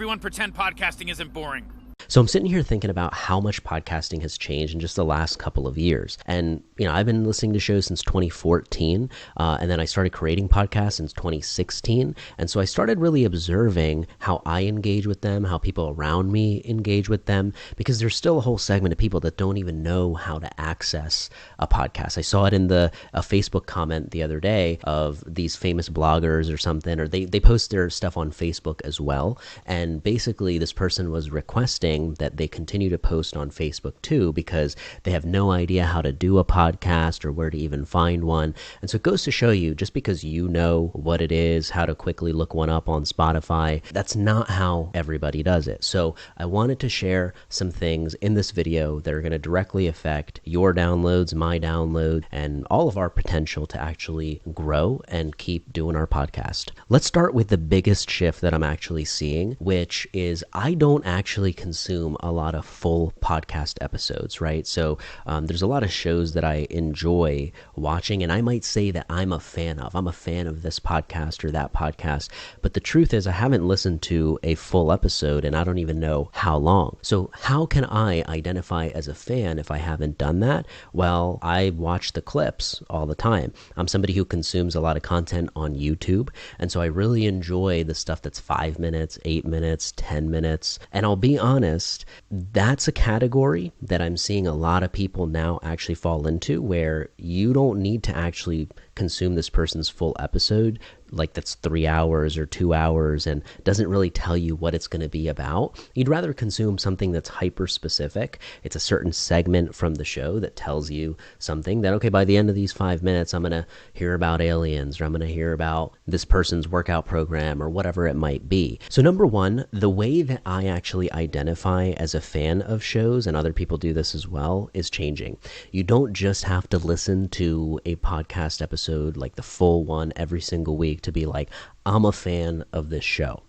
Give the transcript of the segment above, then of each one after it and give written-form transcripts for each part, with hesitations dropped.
Everyone pretend podcasting isn't boring. So I'm sitting here thinking about how much podcasting has changed in just the last couple of years. And, I've been listening to shows since 2014, and then I started creating podcasts since 2016. And so I started really observing how I engage with them, how people around me engage with them, because there's still a whole segment of people that don't even know how to access a podcast. I saw it in a Facebook comment the other day of these famous bloggers or something, or they post their stuff on Facebook as well. And basically this person was requesting that they continue to post on Facebook too, because they have no idea how to do a podcast or where to even find one. And so it goes to show you, just because you know what it is, how to quickly look one up on Spotify, that's not how everybody does it. So I wanted to share some things in this video that are going to directly affect your downloads, my download, and all of our potential to actually grow and keep doing our podcast. Let's start with the biggest shift that I'm actually seeing, which is I don't actually consume a lot of full podcast episodes, right? So there's a lot of shows that I enjoy watching, and I might say that I'm a fan of this podcast or that podcast, but the truth is I haven't listened to a full episode and I don't even know how long. So how can I identify as a fan if I haven't done that? Well, I watch the clips all the time. I'm somebody who consumes a lot of content on YouTube, and so I really enjoy the stuff that's 5 minutes, 8 minutes, 10 minutes, and I'll be honest, that's a category that I'm seeing a lot of people now actually fall into, where you don't need to actually consume this person's full episode, like that's 3 hours or 2 hours and doesn't really tell you what it's going to be about. You'd rather consume something that's hyper specific. It's a certain segment from the show that tells you something that, okay, by the end of these 5 minutes, I'm going to hear about aliens, or I'm going to hear about this person's workout program, or whatever it might be. So number one, the way that I actually identify as a fan of shows, and other people do this as well, is changing. You don't just have to listen to a podcast episode like the full one every single week to be like, I'm a fan of this show.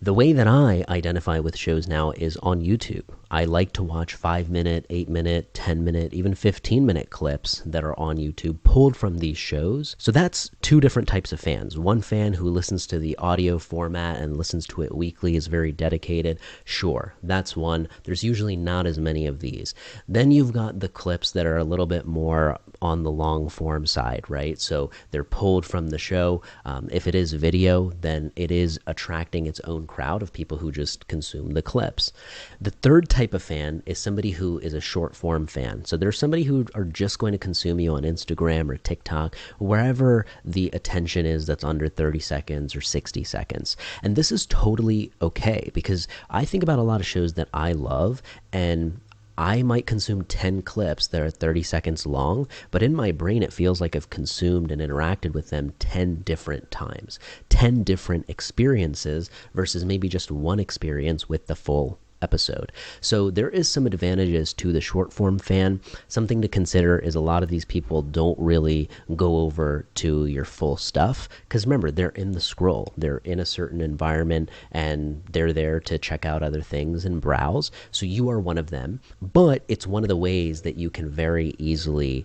The way that I identify with shows now is on YouTube. I like to watch 5 minute, 8 minute, 10 minute, even 15-minute clips that are on YouTube pulled from these shows. So that's two different types of fans. One fan who listens to the audio format and listens to it weekly, is very dedicated. Sure, that's one. There's usually not as many of these. Then you've got the clips that are a little bit more on the long form side, right? So they're pulled from the show. If it is video, then it is attracting its own crowd of people who just consume the clips. The third type of fan is somebody who is a short form fan. So there's somebody who are just going to consume you on Instagram or TikTok, wherever the attention is that's under 30 seconds or 60 seconds. And this is totally okay, because I think about a lot of shows that I love, and I might consume 10 clips that are 30 seconds long, but in my brain it feels like I've consumed and interacted with them 10 different times, 10 different experiences versus maybe just one experience with the full episode. So there is some advantages to the short form fan. Something to consider is a lot of these people don't really go over to your full stuff, because remember, they're in the scroll, they're in a certain environment, and they're there to check out other things and browse. So you are one of them, but it's one of the ways that you can very easily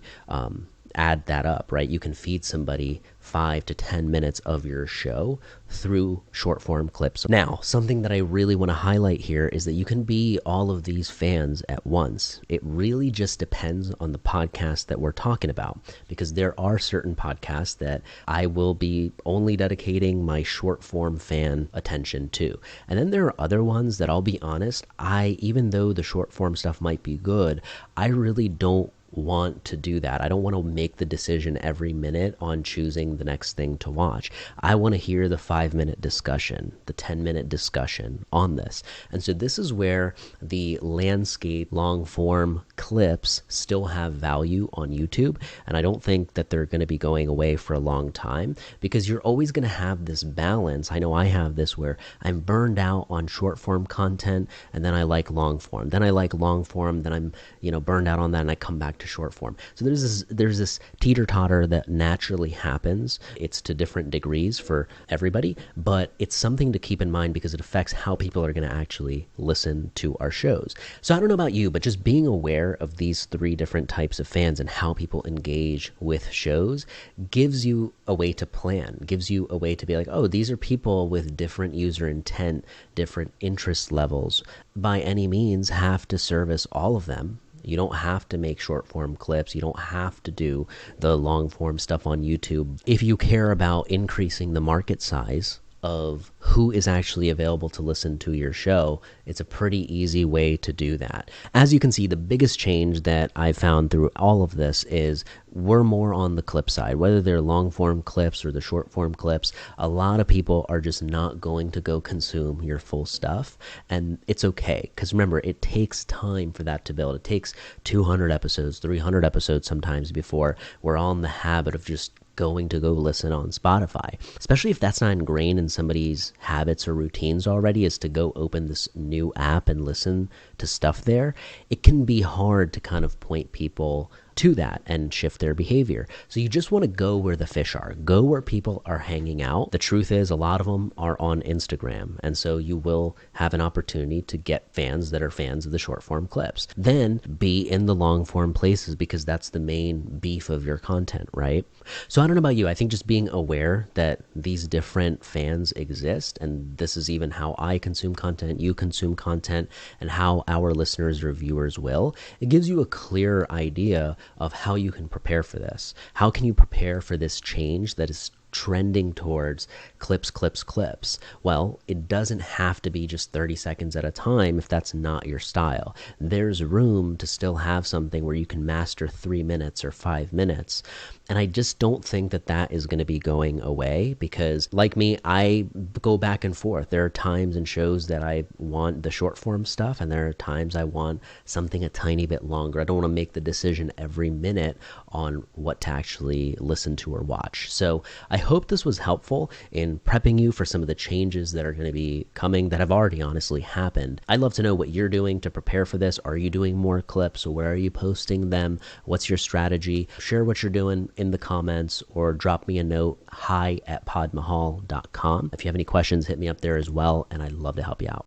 add that up, right? You can feed somebody 5 to 10 minutes of your show through short form clips. Now, something that I really want to highlight here is that you can be all of these fans at once. It really just depends on the podcast that we're talking about, because there are certain podcasts that I will be only dedicating my short form fan attention to. And then there are other ones that, I'll be honest, even though the short form stuff might be good, I really don't want to do that. I don't want to make the decision every minute on choosing the next thing to watch. I want to hear the 5-minute discussion, the 10-minute discussion on this. And so this is where the landscape long form clips still have value on YouTube. And I don't think that they're going to be going away for a long time, because you're always going to have this balance. I know I have this where I'm burned out on short form content, and then I like long form. Then I like long form, then I'm, burned out on that, and I come back to short form. So there's this teeter-totter that naturally happens. It's to different degrees for everybody, but it's something to keep in mind because it affects how people are going to actually listen to our shows. So I don't know about you, but just being aware of these three different types of fans and how people engage with shows gives you a way to plan, gives you a way to be like, oh, these are people with different user intent, different interest levels. By any means, have to service all of them. You don't have to make short form clips. You don't have to do the long form stuff on YouTube. If you care about increasing the market size of who is actually available to listen to your show, it's a pretty easy way to do that. As you can see, the biggest change that I've found through all of this is we're more on the clip side. Whether they're long form clips or the short form clips, a lot of people are just not going to go consume your full stuff, and it's okay, because remember, it takes time for that to build. It takes 200 episodes, 300 episodes sometimes before we're all in the habit of just going to go listen on Spotify, especially if that's not ingrained in somebody's habits or routines already, is to go open this new app and listen to stuff there. It can be hard to kind of point people to that and shift their behavior. So you just want to go where the fish are, go where people are hanging out. The truth is, a lot of them are on Instagram, and so you will have an opportunity to get fans that are fans of the short form clips. Then be in the long form places, because that's the main beef of your content, right? So I don't know about you, I think just being aware that these different fans exist, and this is even how I consume content, you consume content, and how our listeners or viewers will, it gives you a clearer idea of how you can prepare for this. How can you prepare for this change that is trending towards clips? Well, it doesn't have to be just 30 seconds at a time if that's not your style. There's room to still have something where you can master 3 minutes or 5 minutes. And I just don't think that that is going to be going away, because like me, I go back and forth. There are times in shows that I want the short form stuff, and there are times I want something a tiny bit longer. I don't want to make the decision every minute on what to actually listen to or watch. So I hope this was helpful in prepping you for some of the changes that are going to be coming, that have already honestly happened. I'd love to know what you're doing to prepare for this. Are you doing more clips? Where are you posting them? What's your strategy? Share what you're doing in the comments, or drop me a note, hi@podmahal.com. If you have any questions, hit me up there as well, and I'd love to help you out.